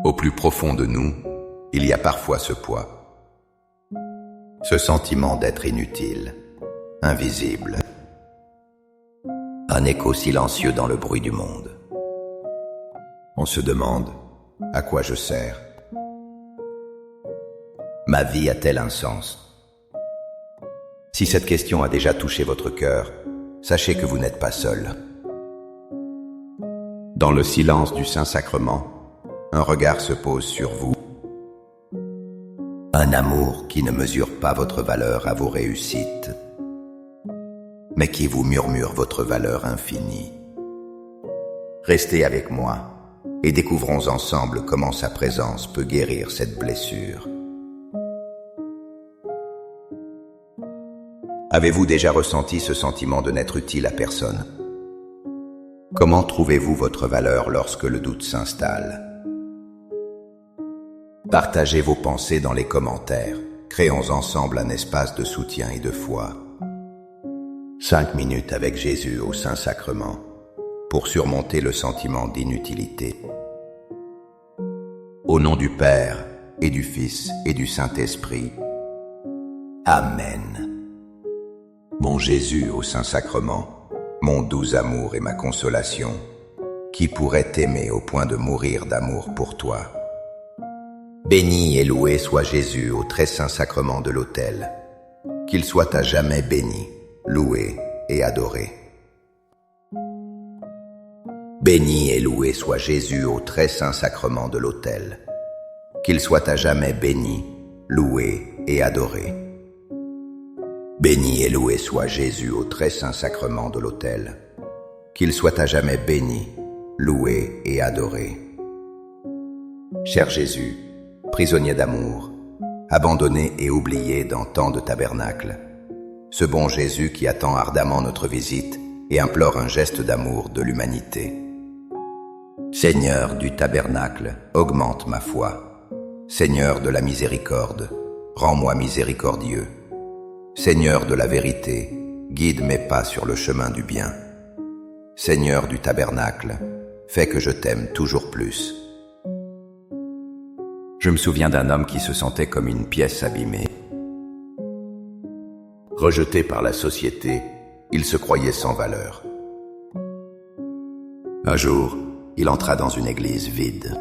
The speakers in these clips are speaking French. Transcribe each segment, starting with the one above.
Au plus profond de nous, il y a parfois ce poids, ce sentiment d'être inutile, invisible, un écho silencieux dans le bruit du monde. On se demande à quoi je sers. Ma vie a-t-elle un sens? Si cette question a déjà touché votre cœur, sachez que vous n'êtes pas seul. Dans le silence du Saint-Sacrement, un regard se pose sur vous. Un amour qui ne mesure pas votre valeur à vos réussites, mais qui vous murmure votre valeur infinie. Restez avec moi et découvrons ensemble comment sa présence peut guérir cette blessure. Avez-vous déjà ressenti ce sentiment de n'être utile à personne? Comment trouvez-vous votre valeur lorsque le doute s'installe? Partagez vos pensées dans les commentaires. Créons ensemble un espace de soutien et de foi. 5 minutes avec Jésus au Saint-Sacrement pour surmonter le sentiment d'inutilité. Au nom du Père et du Fils et du Saint-Esprit. Amen. Mon Jésus au Saint-Sacrement, mon doux amour et ma consolation, qui pourrait t'aimer au point de mourir d'amour pour toi? Béni et loué soit Jésus au très saint sacrement de l'autel, qu'il soit à jamais béni, loué et adoré. Béni et loué soit Jésus au très saint sacrement de l'autel, qu'il soit à jamais béni, loué et adoré. Béni et loué soit Jésus au très saint sacrement de l'autel, qu'il soit à jamais béni, loué et adoré. Cher Jésus, prisonnier d'amour, abandonné et oublié dans tant de tabernacles, ce bon Jésus qui attend ardemment notre visite et implore un geste d'amour de l'humanité. Seigneur du tabernacle, augmente ma foi. Seigneur de la miséricorde, rends-moi miséricordieux. Seigneur de la vérité, guide mes pas sur le chemin du bien. Seigneur du tabernacle, fais que je t'aime toujours plus. Je me souviens d'un homme qui se sentait comme une pièce abîmée. Rejeté par la société, il se croyait sans valeur. Un jour, il entra dans une église vide.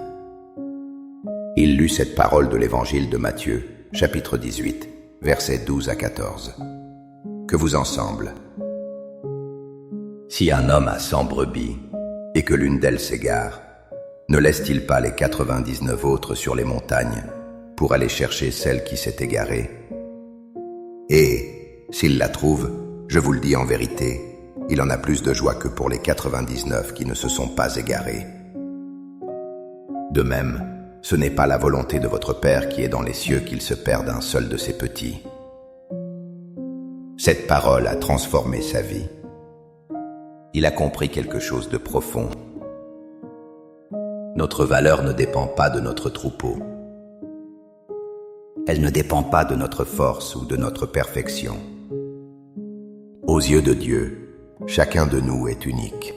Il lut cette parole de l'évangile de Matthieu, chapitre 18, versets 12 à 14. Que vous ensemble. Si un homme a 100 brebis, et que l'une d'elles s'égare, ne laisse-t-il pas les 99 autres sur les montagnes pour aller chercher celle qui s'est égarée? Et, s'il la trouve, je vous le dis en vérité, il en a plus de joie que pour les 99 qui ne se sont pas égarés. De même, ce n'est pas la volonté de votre Père qui est dans les cieux qu'il se perde un seul de ses petits. Cette parole a transformé sa vie. Il a compris quelque chose de profond. Notre valeur ne dépend pas de notre troupeau. Elle ne dépend pas de notre force ou de notre perfection. Aux yeux de Dieu, chacun de nous est unique.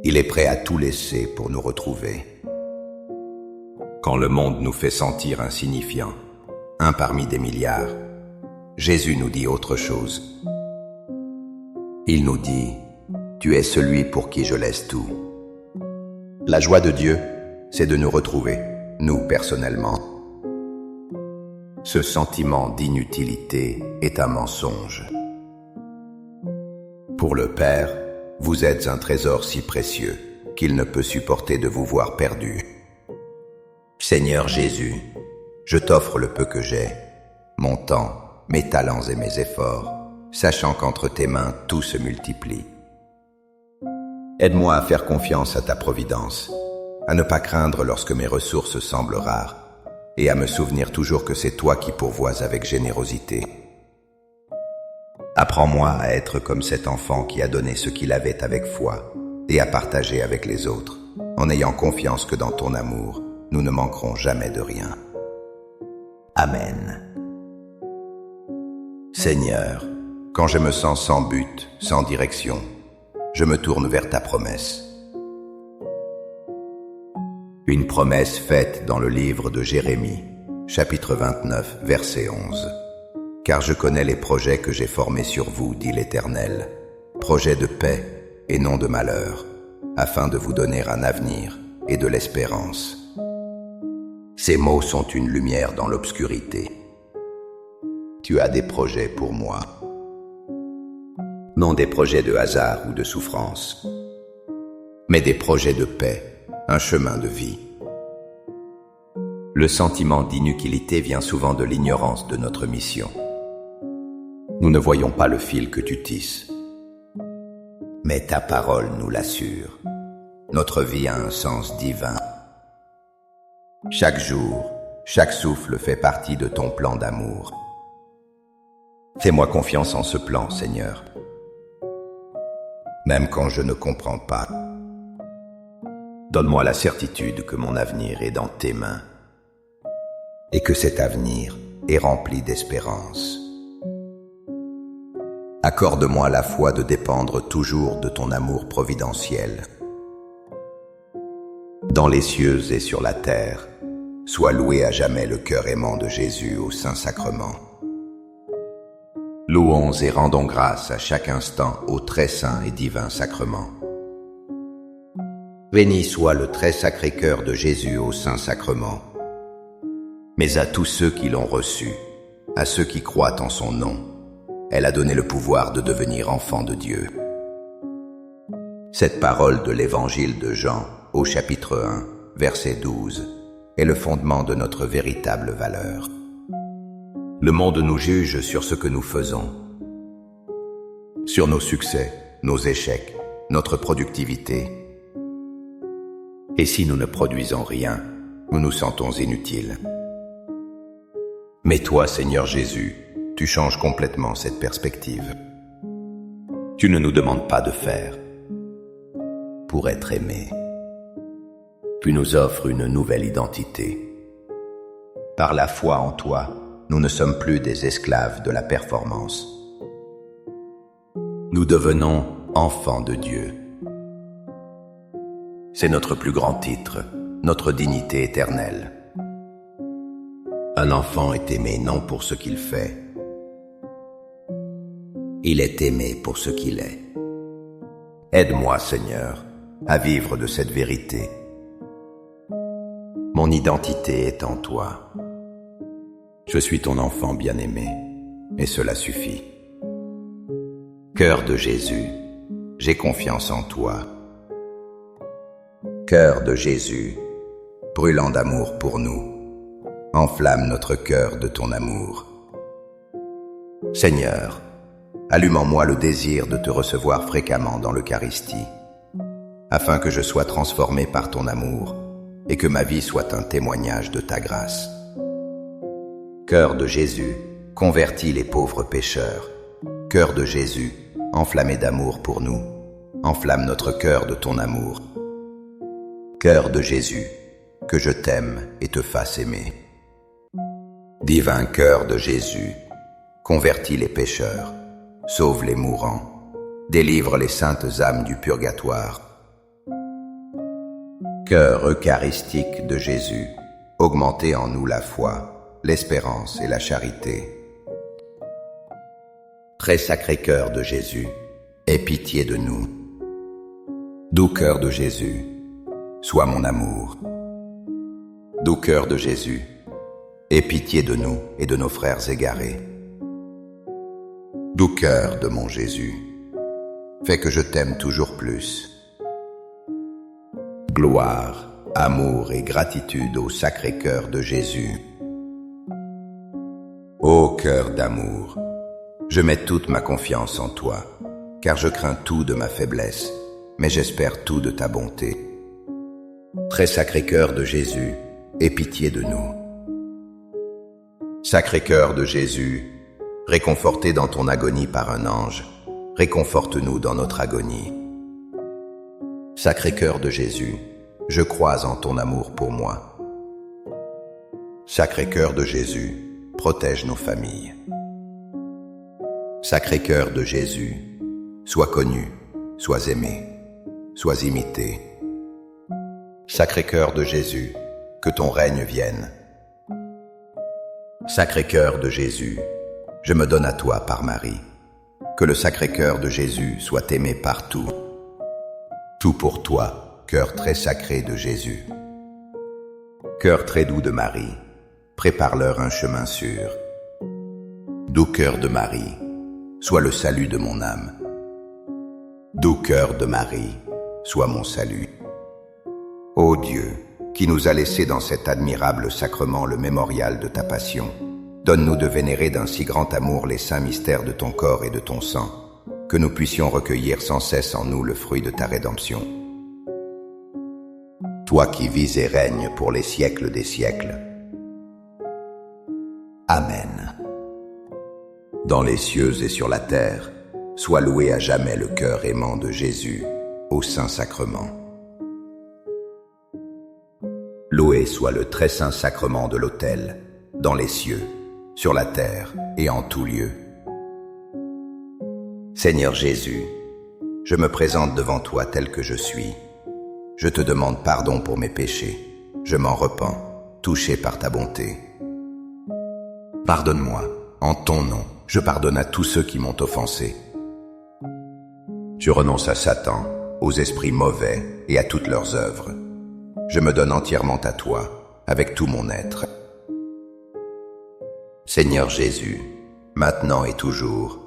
Il est prêt à tout laisser pour nous retrouver. Quand le monde nous fait sentir insignifiants, un parmi des milliards, Jésus nous dit autre chose. Il nous dit « Tu es celui pour qui je laisse tout ». La joie de Dieu, c'est de nous retrouver, nous personnellement. Ce sentiment d'inutilité est un mensonge. Pour le Père, vous êtes un trésor si précieux qu'il ne peut supporter de vous voir perdu. Seigneur Jésus, je t'offre le peu que j'ai, mon temps, mes talents et mes efforts, sachant qu'entre tes mains tout se multiplie. Aide-moi à faire confiance à ta providence, à ne pas craindre lorsque mes ressources semblent rares, et à me souvenir toujours que c'est toi qui pourvois avec générosité. Apprends-moi à être comme cet enfant qui a donné ce qu'il avait avec foi, et à partager avec les autres, en ayant confiance que dans ton amour, nous ne manquerons jamais de rien. Amen. Seigneur, quand je me sens sans but, sans direction, je me tourne vers ta promesse. Une promesse faite dans le livre de Jérémie, chapitre 29, verset 11. Car je connais les projets que j'ai formés sur vous, dit l'Éternel, projets de paix et non de malheur, afin de vous donner un avenir et de l'espérance. Ces mots sont une lumière dans l'obscurité. Tu as des projets pour moi. Non des projets de hasard ou de souffrance, mais des projets de paix, un chemin de vie. Le sentiment d'inutilité vient souvent de l'ignorance de notre mission. Nous ne voyons pas le fil que tu tisses. Mais ta parole nous l'assure. Notre vie a un sens divin. Chaque jour, chaque souffle fait partie de ton plan d'amour. Fais-moi confiance en ce plan, Seigneur. Même quand je ne comprends pas, donne-moi la certitude que mon avenir est dans tes mains et que cet avenir est rempli d'espérance. Accorde-moi la foi de dépendre toujours de ton amour providentiel. Dans les cieux et sur la terre, sois loué à jamais le cœur aimant de Jésus au Saint-Sacrement. Louons et rendons grâce à chaque instant au très saint et divin sacrement. Béni soit le très sacré cœur de Jésus au Saint-Sacrement. Mais à tous ceux qui l'ont reçu, à ceux qui croient en son nom, elle a donné le pouvoir de devenir enfants de Dieu. Cette parole de l'Évangile de Jean, au chapitre 1, verset 12, est le fondement de notre véritable valeur. Le monde nous juge sur ce que nous faisons, sur nos succès, nos échecs, notre productivité. Et si nous ne produisons rien, nous nous sentons inutiles. Mais toi, Seigneur Jésus, tu changes complètement cette perspective. Tu ne nous demandes pas de faire pour être aimé. Tu nous offres une nouvelle identité. Par la foi en toi, nous ne sommes plus des esclaves de la performance. Nous devenons enfants de Dieu. C'est notre plus grand titre, notre dignité éternelle. Un enfant est aimé non pour ce qu'il fait. Il est aimé pour ce qu'il est. Aide-moi, Seigneur, à vivre de cette vérité. Mon identité est en toi. Je suis ton enfant bien-aimé, et cela suffit. Cœur de Jésus, j'ai confiance en toi. Cœur de Jésus, brûlant d'amour pour nous, enflamme notre cœur de ton amour. Seigneur, allume en moi le désir de te recevoir fréquemment dans l'Eucharistie, afin que je sois transformé par ton amour et que ma vie soit un témoignage de ta grâce. Cœur de Jésus, convertis les pauvres pécheurs. Cœur de Jésus, enflammé d'amour pour nous, enflamme notre cœur de ton amour. Cœur de Jésus, que je t'aime et te fasse aimer. Divin cœur de Jésus, convertis les pécheurs, sauve les mourants, délivre les saintes âmes du purgatoire. Cœur eucharistique de Jésus, augmentez en nous la foi, l'espérance et la charité. Très sacré cœur de Jésus, aie pitié de nous. Doux cœur de Jésus, sois mon amour. Doux cœur de Jésus, aie pitié de nous et de nos frères égarés. Doux cœur de mon Jésus, fais que je t'aime toujours plus. Gloire, amour et gratitude au sacré cœur de Jésus. Ô cœur d'amour, je mets toute ma confiance en toi, car je crains tout de ma faiblesse, mais j'espère tout de ta bonté. Très sacré cœur de Jésus, aie pitié de nous. Sacré cœur de Jésus, réconforté dans ton agonie par un ange, réconforte-nous dans notre agonie. Sacré cœur de Jésus, je crois en ton amour pour moi. Sacré cœur de Jésus, protège nos familles. Sacré cœur de Jésus, sois connu, sois aimé, sois imité. Sacré-Cœur de Jésus, que ton règne vienne. Sacré-Cœur de Jésus, je me donne à toi par Marie. Que le Sacré-Cœur de Jésus soit aimé partout. Tout pour toi, cœur très sacré de Jésus. Cœur très doux de Marie, prépare-leur un chemin sûr. Doux cœur de Marie, sois le salut de mon âme. Doux cœur de Marie, sois mon salut. Ô Dieu, qui nous a laissé dans cet admirable sacrement le mémorial de ta passion, donne-nous de vénérer d'un si grand amour les saints mystères de ton corps et de ton sang, que nous puissions recueillir sans cesse en nous le fruit de ta rédemption. Toi qui vis et règnes pour les siècles des siècles. Amen. Dans les cieux et sur la terre, soit loué à jamais le cœur aimant de Jésus, au Saint-Sacrement. Loué soit le très saint sacrement de l'autel, dans les cieux, sur la terre et en tout lieu. Seigneur Jésus, je me présente devant toi tel que je suis. Je te demande pardon pour mes péchés. Je m'en repens, touché par ta bonté. Pardonne-moi, en ton nom, je pardonne à tous ceux qui m'ont offensé. Je renonce à Satan, aux esprits mauvais et à toutes leurs œuvres. Je me donne entièrement à toi, avec tout mon être. Seigneur Jésus, maintenant et toujours,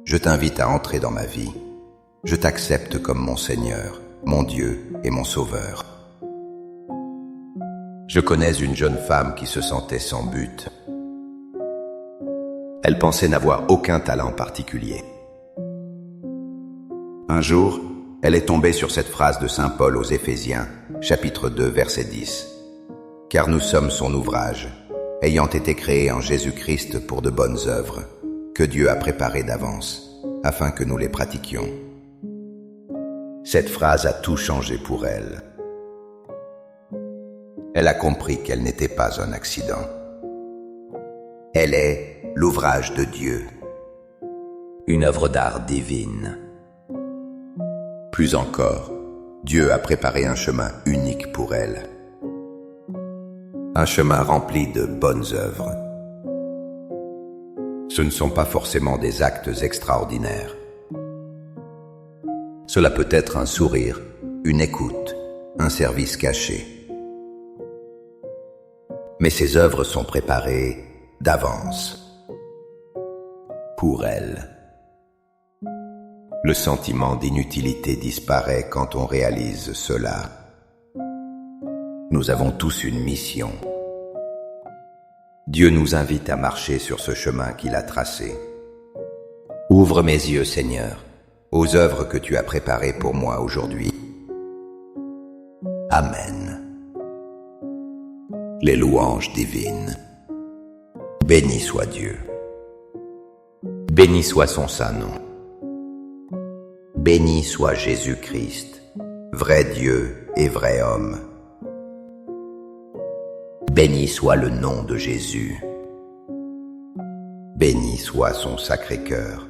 je t'invite à entrer dans ma vie. Je t'accepte comme mon Seigneur, mon Dieu et mon Sauveur. Je connais une jeune femme qui se sentait sans but. Elle pensait n'avoir aucun talent particulier. Un jour, elle est tombée sur cette phrase de saint Paul aux Éphésiens, chapitre 2, verset 10. « Car nous sommes son ouvrage, ayant été créés en Jésus-Christ pour de bonnes œuvres, que Dieu a préparées d'avance, afin que nous les pratiquions. » Cette phrase a tout changé pour elle. Elle a compris qu'elle n'était pas un accident. Elle est l'ouvrage de Dieu, une œuvre d'art divine. Plus encore, Dieu a préparé un chemin unique pour elle. Un chemin rempli de bonnes œuvres. Ce ne sont pas forcément des actes extraordinaires. Cela peut être un sourire, une écoute, un service caché. Mais ces œuvres sont préparées d'avance. Pour elle. Le sentiment d'inutilité disparaît quand on réalise cela. Nous avons tous une mission. Dieu nous invite à marcher sur ce chemin qu'il a tracé. Ouvre mes yeux, Seigneur, aux œuvres que tu as préparées pour moi aujourd'hui. Amen. Les louanges divines. Béni soit Dieu. Béni soit son saint nom. Béni soit Jésus-Christ, vrai Dieu et vrai homme. Béni soit le nom de Jésus. Béni soit son sacré cœur.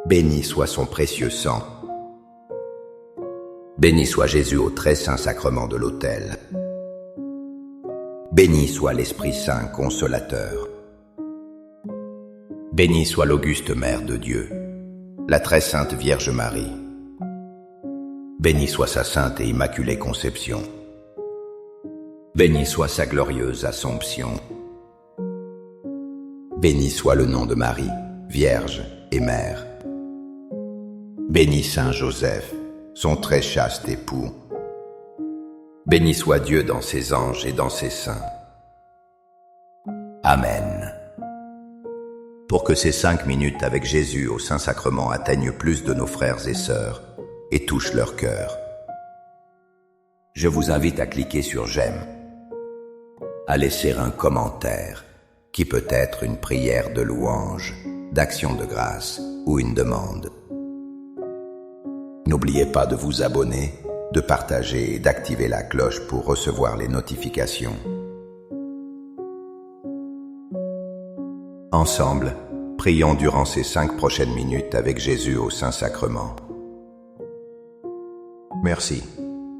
Béni soit son précieux sang. Béni soit Jésus au très saint sacrement de l'autel. Béni soit l'Esprit Saint consolateur. Béni soit l'auguste Mère de Dieu, la très sainte Vierge Marie. Béni soit sa sainte et immaculée conception. Béni soit sa glorieuse Assomption. Béni soit le nom de Marie, Vierge et Mère. Béni Saint Joseph, son très chaste époux. Béni soit Dieu dans ses anges et dans ses saints. Amen. Pour que ces 5 minutes avec Jésus au Saint-Sacrement atteignent plus de nos frères et sœurs et touchent leur cœur, je vous invite à cliquer sur j'aime, à laisser un commentaire qui peut être une prière de louange, d'action de grâce ou une demande. N'oubliez pas de vous abonner, de partager et d'activer la cloche pour recevoir les notifications. Ensemble, prions durant ces 5 prochaines minutes avec Jésus au Saint-Sacrement. Merci.